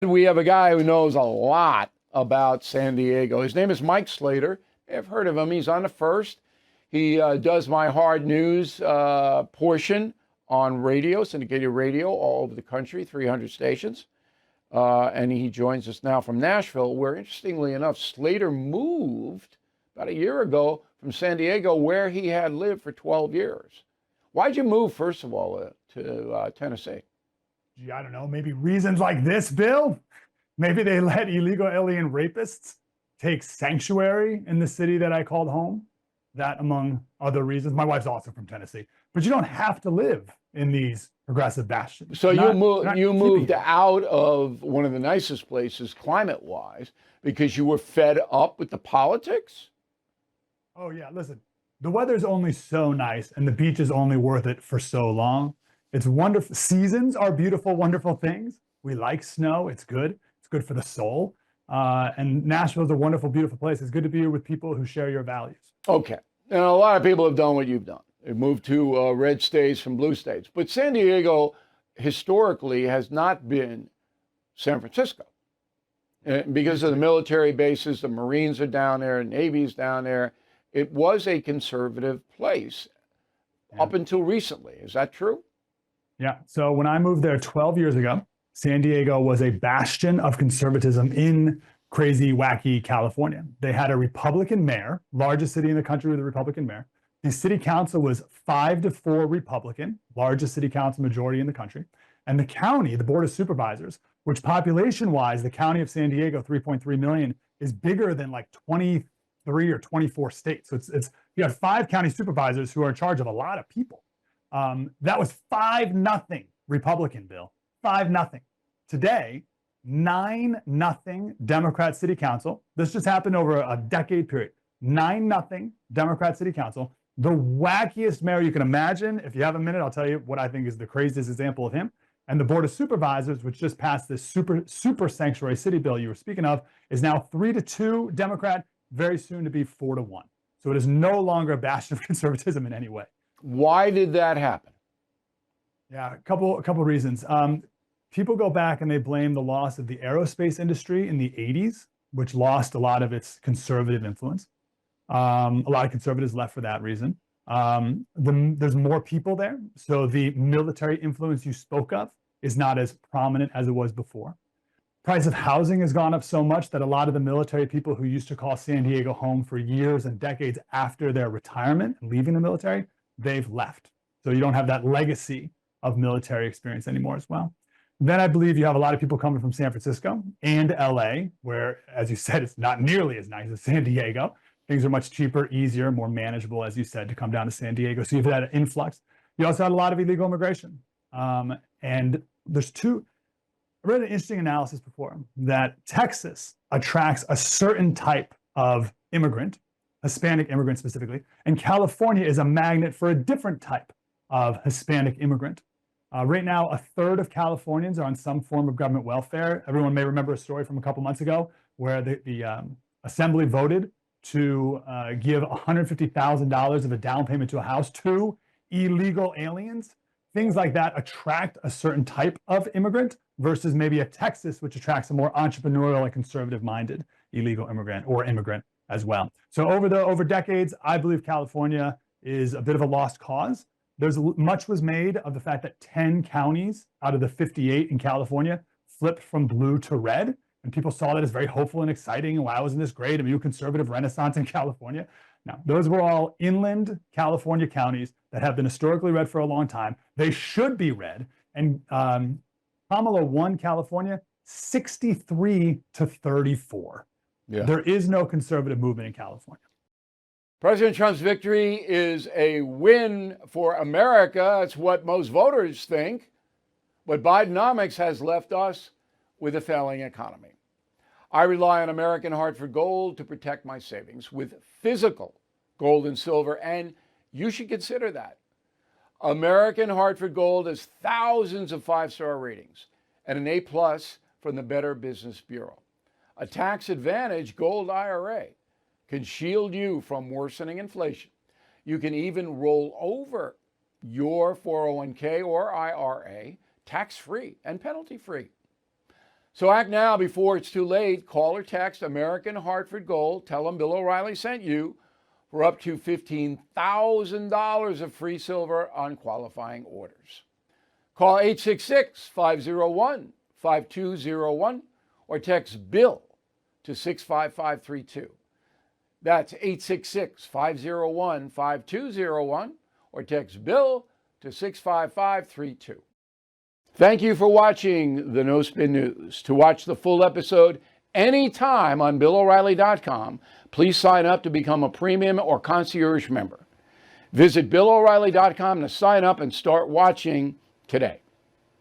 We have a guy who knows a lot about San Diego. His name is Mike Slater. I've heard of him. He's on the first. He does my hard news portion on radio, syndicated radio, all over the country, 300 stations. And he joins us now from Nashville, where, interestingly enough, Slater moved about a year ago from San Diego, where he had lived for 12 years. Why'd you move, first of all, to Tennessee? Gee, I don't know, maybe reasons like this, Bill. Maybe they let illegal alien rapists take sanctuary in the city that I called home. That, among other reasons. My wife's also from Tennessee, but you don't have to live in these progressive bastions. So you moved out of one of the nicest places, climate-wise, because you were fed up with the politics? Oh yeah, listen, the weather's only so nice, and the beach is only worth it for so long. It's wonderful. Seasons are beautiful, wonderful things. We like snow. It's good. It's good for the soul. And Nashville is a wonderful, beautiful place. It's good to be here with people who share your values. Okay. Now, a lot of people have done what you've done. They've moved to red states from blue states. But San Diego, historically, has not been San Francisco. Because of the military bases, the Marines are down there, Navy's down there. It was a conservative place up until recently. Is that true? Yeah. So when I moved there 12 years ago, San Diego was a bastion of conservatism in crazy, wacky California. They had a Republican mayor, largest city in the country with a Republican mayor. The city council was 5-4 Republican, largest city council majority in the country. And the county, the board of supervisors, which population-wise, the county of San Diego, 3.3 million, is bigger than like 23 or 24 states. So it's you have 5 county supervisors who are in charge of a lot of people. That was 5-0 Republican, Bill. 5-0. Today, 9-0 Democrat City Council. This just happened over a decade period. 9-0 Democrat City Council. The wackiest mayor you can imagine. If you have a minute, I'll tell you what I think is the craziest example of him. And the Board of Supervisors, which just passed this super sanctuary city bill you were speaking of, is now 3-2 Democrat, very soon to be 4-1. So it is no longer a bastion of conservatism in any way. Why did that happen? Yeah, a couple reasons. People go back and they blame the loss of the aerospace industry in the 80s, which lost a lot of its conservative influence. A lot of conservatives left for that reason. There's more people there, so the military influence you spoke of is not as prominent as it was before. Price of housing has gone up so much that a lot of the military people who used to call San Diego home for years and decades after their retirement and leaving the military, they've left. So you don't have that legacy of military experience anymore as well. Then I believe you have a lot of people coming from San Francisco and LA, where, as you said, it's not nearly as nice as San Diego. Things are much cheaper, easier, more manageable, as you said, to come down to San Diego. So you've had an influx. You also had a lot of illegal immigration. And there's I read an interesting analysis before that Texas attracts a certain type of immigrant, Hispanic immigrant specifically, and California is a magnet for a different type of Hispanic immigrant. Right now, 1/3 of Californians are on some form of government welfare. Everyone may remember a story from a couple months ago where the assembly voted to give $150,000 of a down payment to a house to illegal aliens. Things like that attract a certain type of immigrant versus maybe a Texas, which attracts a more entrepreneurial and conservative-minded illegal immigrant or immigrant as well. So over decades, I believe California is a bit of a lost cause. Much was made of the fact that 10 counties out of the 58 in California flipped from blue to red. And people saw that as very hopeful and exciting. Wow, isn't this great? A new conservative renaissance in California. Now, those were all inland California counties that have been historically red for a long time. They should be red. And Kamala won California 63-34. Yeah. There is no conservative movement in California. President Trump's victory is a win for America. That's what most voters think. But Bidenomics has left us with a failing economy. I rely on American Hartford Gold to protect my savings with physical gold and silver, and you should consider that. American Hartford Gold has thousands of 5-star ratings and an A+ from the Better Business Bureau. A tax-advantaged gold IRA can shield you from worsening inflation. You can even roll over your 401k or IRA tax-free and penalty-free. So act now before it's too late. Call or text American Hartford Gold. Tell them Bill O'Reilly sent you for up to $15,000 of free silver on qualifying orders. Call 866-501-5201 or text BILL to 65532. That's 866-501-5201 or text BILL to 65532. Thank you for watching the No Spin News. To watch the full episode anytime on BillO'Reilly.com, please sign up to become a premium or concierge member. Visit BillO'Reilly.com to sign up and start watching today.